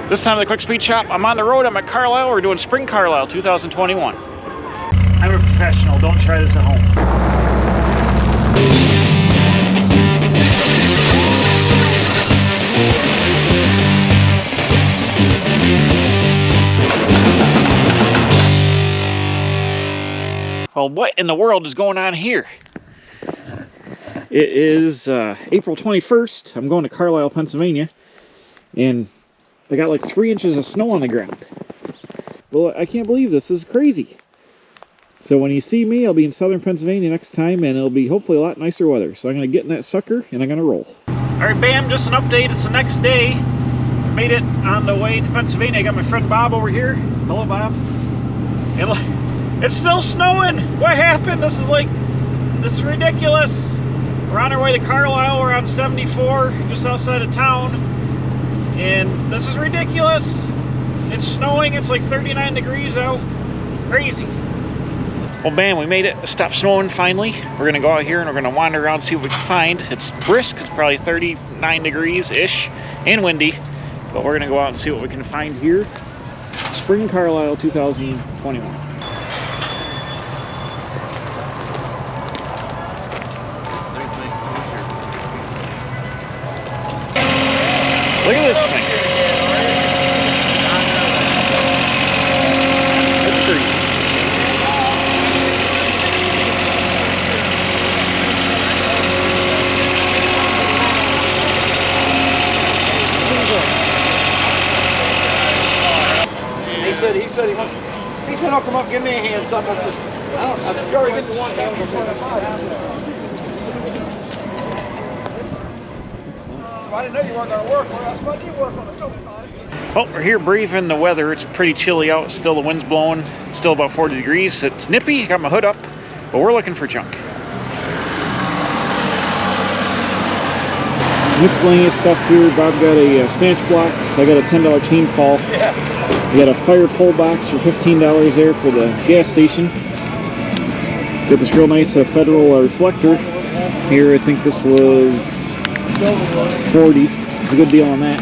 This time of the Quick Speed Shop, I'm on the road. I'm at Carlisle. We're doing Spring Carlisle 2021. I'm a professional. Don't try this at home. Well, what in the world is going on here? It is April 21st. I'm going to Carlisle, Pennsylvania, and I got like 3 inches of snow on the ground. Well, I can't believe this. This is crazy. So when you see me, I'll be in southern Pennsylvania next time, and it'll be hopefully a lot nicer weather. So I'm going to get in that sucker, and I'm going to roll. All right, bam, just an update. It's the next day. I made it on the way to Pennsylvania. I got my friend Bob over here. Hello, Bob. And it's still snowing. What happened? This is ridiculous. We're on our way to Carlisle. We're on 74, just outside of town. And this is ridiculous. It's snowing. It's like 39 degrees out. Crazy. Well, bam, we made it. It stopped snowing finally. We're going to go out here and we're going to wander around and see what we can find. It's brisk. It's probably 39 degrees-ish and windy. But we're going to go out and see what we can find here. Spring Carlisle 2021. Look at this thing. That's crazy. He said he'll come up and give me a hand. So I said, I'm sure he gets the one hand before the I didn't know you weren't going to work. That's what you work on the soap. Well, we're here braving the weather. It's pretty chilly out. Still the wind's blowing. It's still about 40 degrees. It's nippy. Got my hood up, but we're looking for junk. Miscellaneous stuff here. Bob got a snatch block. I got a $10 chain fall. Yeah. We got a fire pole box for $15 there for the gas station. Got this real nice Federal reflector here. I think this was 40. A good deal on that.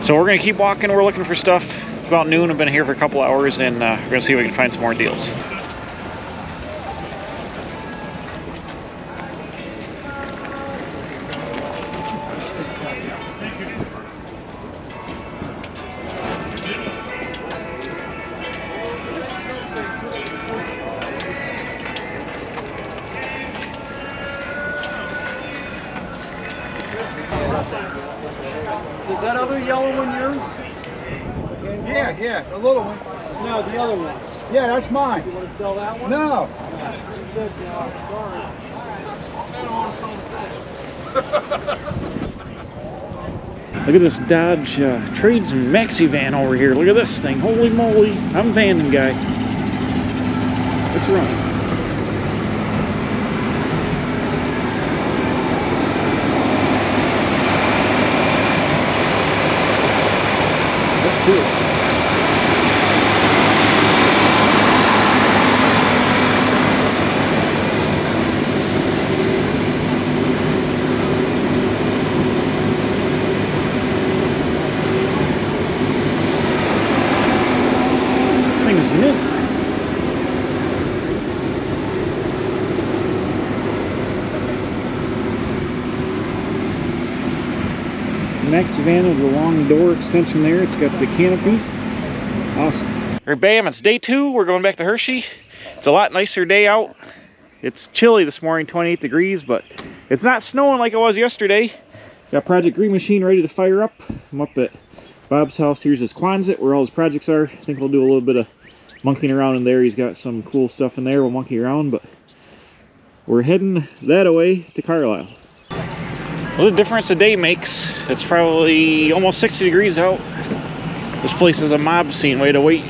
So we're going to keep walking. We're looking for stuff. It's about noon. I've been here for a couple hours, and we're going to see if we can find some more deals. Is that other yellow one yours? Yeah, the little one. No, the other one. Yeah, that's mine. You want to sell that one? No. Look at this Dodge Trades Maxi van over here. Look at this thing. Holy moly. I'm a vanning guy. Let's run. That's cool. This thing is mint. Maxi van with the long door extension there. It's got the canopy. Awesome. All right, bam, it's day 2. We're going back to Hershey. It's a lot nicer day out. It's chilly this morning, 28 degrees, but it's not snowing like it was yesterday. Got Project Green Machine ready to fire up. I'm up at Bob's house. Here's his Quonset where all his projects are. I think we'll do a little bit of monkeying around in there. He's got some cool stuff in there. We'll monkey around, but we're heading that way to Carlisle. Well, the difference a day makes. It's probably almost 60 degrees out. This place is a mob scene. Way to wait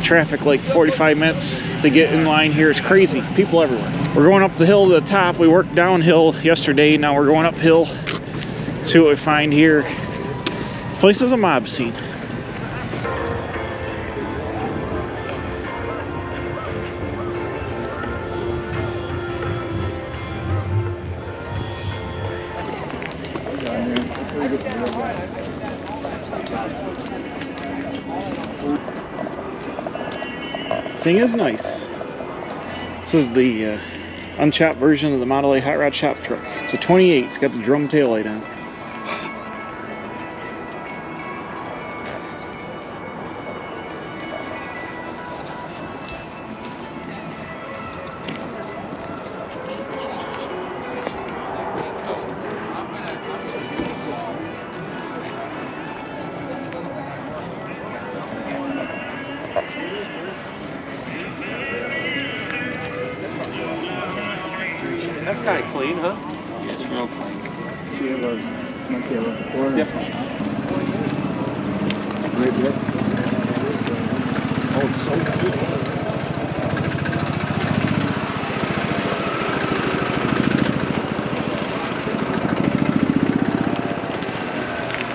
traffic like 45 minutes to get in line here. It's crazy. People everywhere. We're going up the hill to the top. We worked downhill yesterday. Now we're going uphill. See what we find here. This place is a mob scene. This thing is nice. This is the unchopped version of the Model A Hot Rod Shop Truck. It's a 28. It's got the drum taillight on it. That's kind of clean, huh? Yeah, it's real clean. She was monkey with the corner. Yep. It's a great bit. Oh, it's so good.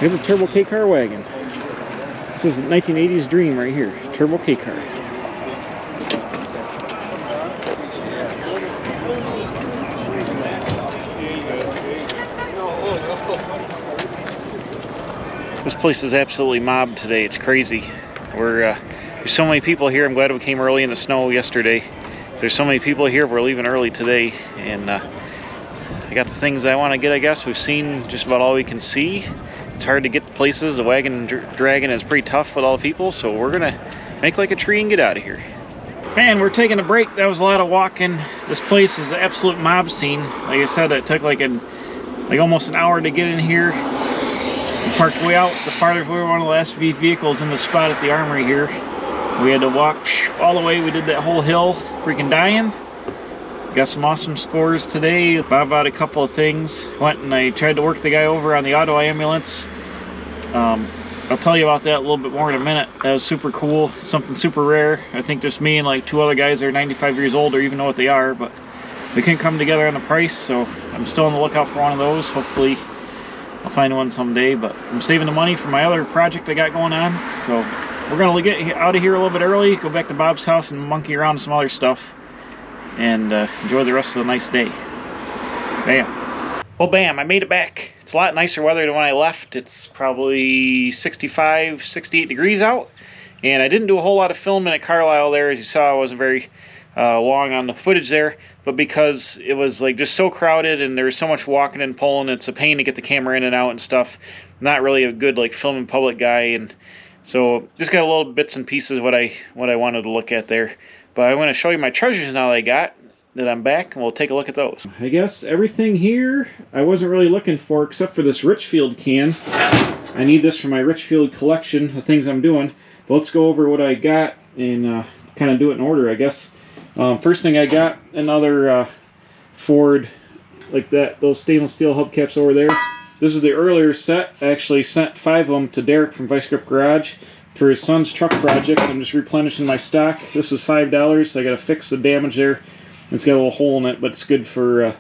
We have the Turbo K-Car wagon. This is a 1980s dream right here. Turbo K-Car. This place is absolutely mobbed today. It's crazy. There's so many people here. I'm glad we came early in the snow yesterday. There's so many people here. We're leaving early today, and I got the things I want to get. I guess we've seen just about all we can see. It's hard to get places. The wagon dragging is pretty tough with all the people, so we're gonna make like a tree and get out of here. Man, we're taking a break. That was a lot of walking. This place is an absolute mob scene. Like I said, it took like almost an hour to get in here. We parked way out the farthest. We were one of the last vehicles in the spot at the armory here. We had to walk all the way. We did that whole hill, freaking dying. Got some awesome scores today. Bob bought a couple of things. Went and I tried to work the guy over on the auto ambulance. I'll tell you about that a little bit more in a minute. That was super cool, something super rare. I think just me and like two other guys that are 95 years old or even know what they are, but we couldn't come together on the price, so I'm still on the lookout for one of those. Hopefully I'll find one someday, but I'm saving the money for my other project I got going on. So we're gonna get out of here a little bit early, go back to Bob's house and monkey around with some other stuff, and enjoy the rest of the nice day. Bam. Well, bam, I made it back. It's a lot nicer weather than when I left. It's probably 65, 68 degrees out. And I didn't do a whole lot of filming at Carlisle there. As you saw, I wasn't very long on the footage there. But because it was like just so crowded and there was so much walking and pulling, it's a pain to get the camera in and out and stuff. I'm not really a good like film in public guy. And so just got a little bits and pieces what I wanted to look at there. But I'm going to show you my treasures now that I got. That I'm back, and we'll take a look at those. I guess everything here I wasn't really looking for except for this Richfield can. I need this for my Richfield collection of things I'm doing. But let's go over what I got and kind of do it in order, I guess. First thing I got, another Ford, like that, those stainless steel hubcaps over there. This is the earlier set. I actually sent 5 of them to Derek from Vice Grip Garage for his son's truck project. I'm just replenishing my stock. This is $5, so I gotta fix the damage there. It's got a little hole in it, but it's good for a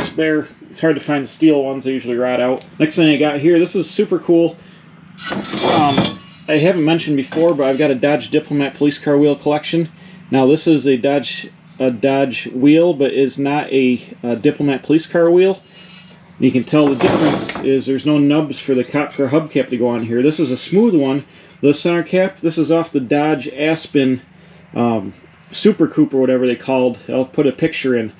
spare. It's hard to find the steel ones. They usually rot out. Next thing I got here, this is super cool. I haven't mentioned before, but I've got a Dodge Diplomat police car wheel collection. Now this is a Dodge wheel, but it's not a Diplomat police car wheel. You can tell the difference is there's no nubs for the cop car hubcap to go on here. This is a smooth one. The center cap, this is off the Dodge Aspen Super Coupe or whatever they called. I'll put a picture in.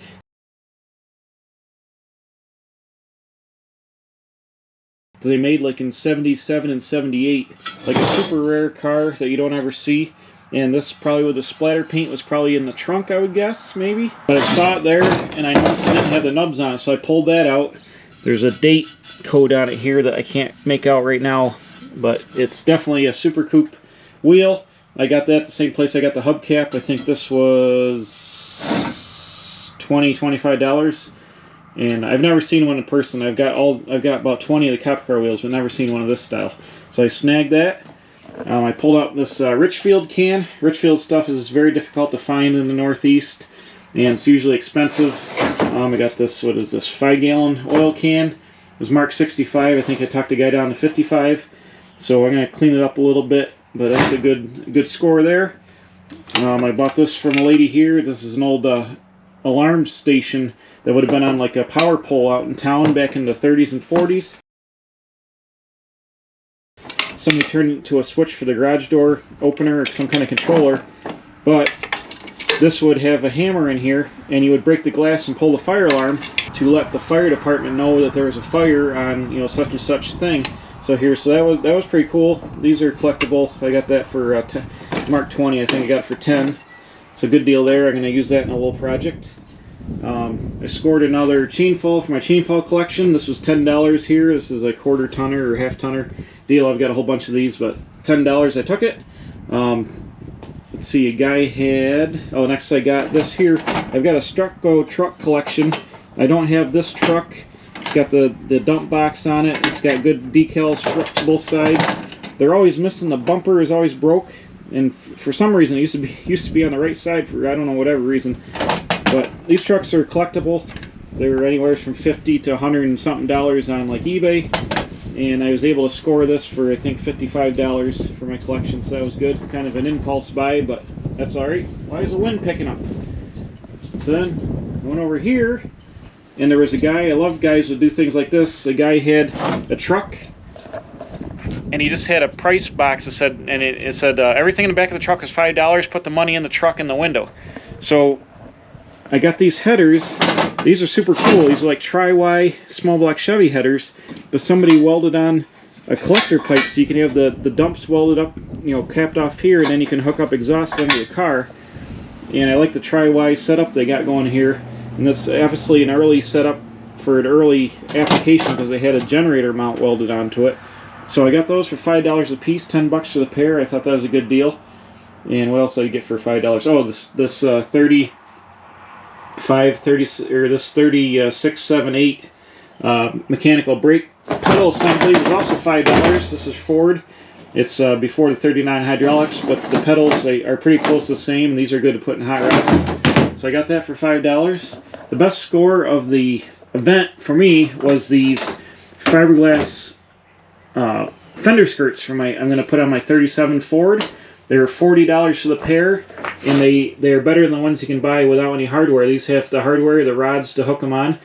They made like in 77 and 78, like a super rare car that you don't ever see. And this probably with the splatter paint was probably in the trunk, I would guess, maybe. But I saw it there and I noticed it didn't have the nubs on it, so I pulled that out. There's a date code on it here that I can't make out right now, but it's definitely a Super Coupe wheel. I got that at the same place I got the hubcap. I think this was $20, $25. And I've never seen one in person. I've got about 20 of the cop car wheels, but never seen one of this style. So I snagged that. I pulled out this Richfield can. Richfield stuff is very difficult to find in the Northeast, and it's usually expensive. I got this, what is this, 5-gallon oil can. It was marked 65. I think I talked the guy down to 55. So I'm going to clean it up a little bit. But that's a good score there. I bought this from a lady here. This is an old alarm station that would have been on like a power pole out in town back in the 30s and 40s. somebody turned it into a switch for the garage door opener or some kind of controller. But this would have a hammer in here, and you would break the glass and pull the fire alarm to let the fire department know that there was a fire on, you know, such and such thing. So here, so that was pretty cool. These are collectible. I got that for Mark 20. I think I got it for 10. So good deal there. I'm going to use that in a little project. I scored another chain fall for my chain fall collection. This was $10 here. This is a quarter tonner or half tonner deal. I've got a whole bunch of these, but $10 I took it. Let's see, a guy had, oh, next I got this here. I've got a Strucco truck collection. I don't have this truck. It's got the dump box on it. It's got good decals for both sides. They're always missing, the bumper is always broke, and for some reason it used to be on the right side for, I don't know, whatever reason. But these trucks are collectible. They're anywhere from $50 to $100 and something on like eBay. And I was able to score this for, I think, $55 for my collection, so that was good. Kind of an impulse buy, but that's alright. Why is the wind picking up? So then, I went over here, and there was a guy, I love guys who do things like this. A guy had a truck, and he just had a price box that said, and it said, everything in the back of the truck is $5, put the money in the truck in the window. So, I got these headers. These are super cool. These are like tri-Y small block Chevy headers, but somebody welded on a collector pipe so you can have the dumps welded up, you know, capped off here, and then you can hook up exhaust into the car. And I like the tri-Y setup they got going here. And that's obviously an early setup for an early application because they had a generator mount welded onto it. So I got those for $5 a piece, $10 for the pair. I thought that was a good deal. And what else did I get for $5? Oh, this 3678 mechanical brake pedal assembly was also $5. This is Ford. It's before the 39 hydraulics, but the pedals are pretty close to the same, and these are good to put in hot rods. So I got that for $5. The best score of the event for me was these fiberglass fender skirts for I'm going to put on my 37 Ford. They were $40 for the pair, and they are better than the ones you can buy without any hardware. These have the hardware, the rods to hook them on,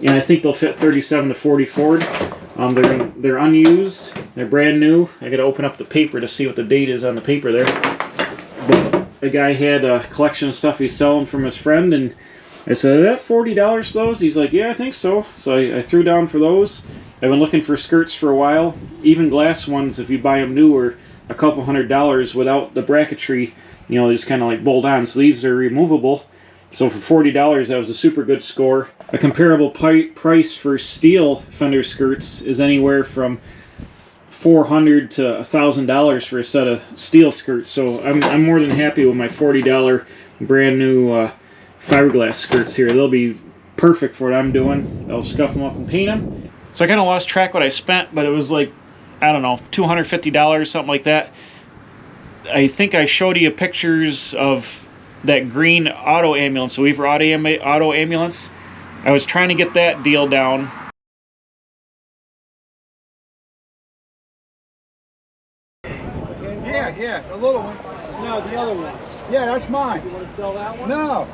and I think they'll fit 37 to 40 Ford. They're unused. They're brand new. I got to open up the paper to see what the date is on the paper there. But the guy had a collection of stuff he's selling from his friend, and I said, "Is that $40 for those?" He's like, "Yeah, I think so." So I threw down for those. I've been looking for skirts for a while. Even glass ones, if you buy them new, are a couple $100 without the bracketry, you know, just kind of like bolt on. So these are removable. So for $40, that was a super good score. A comparable price for steel fender skirts is anywhere from $400 to $1,000 for a set of steel skirts. So I'm more than happy with my $40 brand new fiberglass skirts here. They'll be perfect for what I'm doing. I'll scuff them up and paint them. So I kind of lost track what I spent, but it was like, I don't know, $250, something like that. I think I showed you pictures of that green auto ambulance, the Weaver auto ambulance. I was trying to get that deal down. Yeah, the little one. No, the other one. Yeah, that's mine. You want to sell that one? No.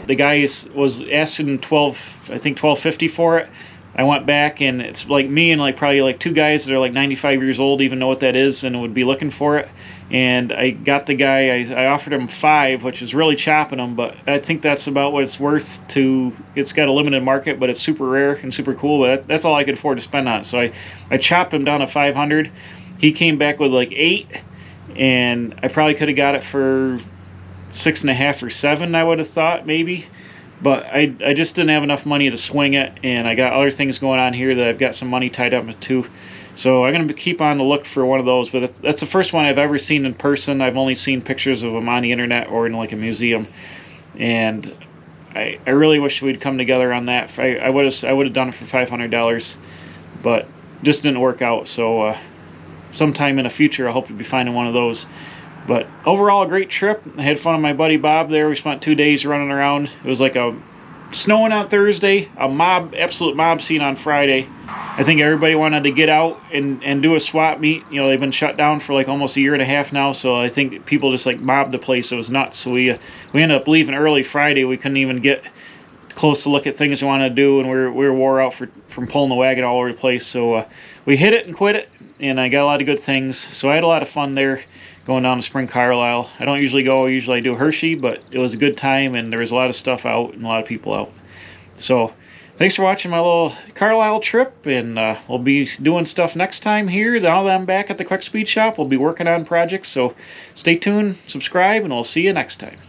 The guy was asking $12.50 for it. I went back, and it's like me and like probably like two guys that are like 95 years old even know what that is and would be looking for it. And I got the guy, I offered him $5, which is really chopping him, but I think that's about what it's worth. It's got a limited market, but it's super rare and super cool, but that's all I could afford to spend on it. So I chopped him down to $500. He came back with like $8, and I probably could have got it for $6.50 or $7, I would have thought, maybe. But I just didn't have enough money to swing it, and I got other things going on here that I've got some money tied up to. So I'm going to keep on the look for one of those, but that's the first one I've ever seen in person. I've only seen pictures of them on the internet or in like a museum, and I really wish we'd come together on that. I would have done it for $500, but just didn't work out. So sometime in the future I hope to be finding one of those. But overall, a great trip. I had fun with my buddy Bob there. We spent 2 days running around. It was like snowing on Thursday, absolute mob scene on Friday. I think everybody wanted to get out and do a swap meet. You know, they've been shut down for like almost a year and a half now, so I think people just like mobbed the place. It was nuts. So we ended up leaving early Friday. We couldn't even get close to look at things we want to do, and we were wore out from pulling the wagon all over the place. So we hit it and quit it, and I got a lot of good things. So I had a lot of fun there going down to Spring Carlisle. I don't usually go. Usually I do Hershey, but it was a good time, and there was a lot of stuff out and a lot of people out. So thanks for watching my little Carlisle trip, and we'll be doing stuff next time here. Now that I'm back at the Quick Speed Shop, we'll be working on projects. So stay tuned, subscribe, and we'll see you next time.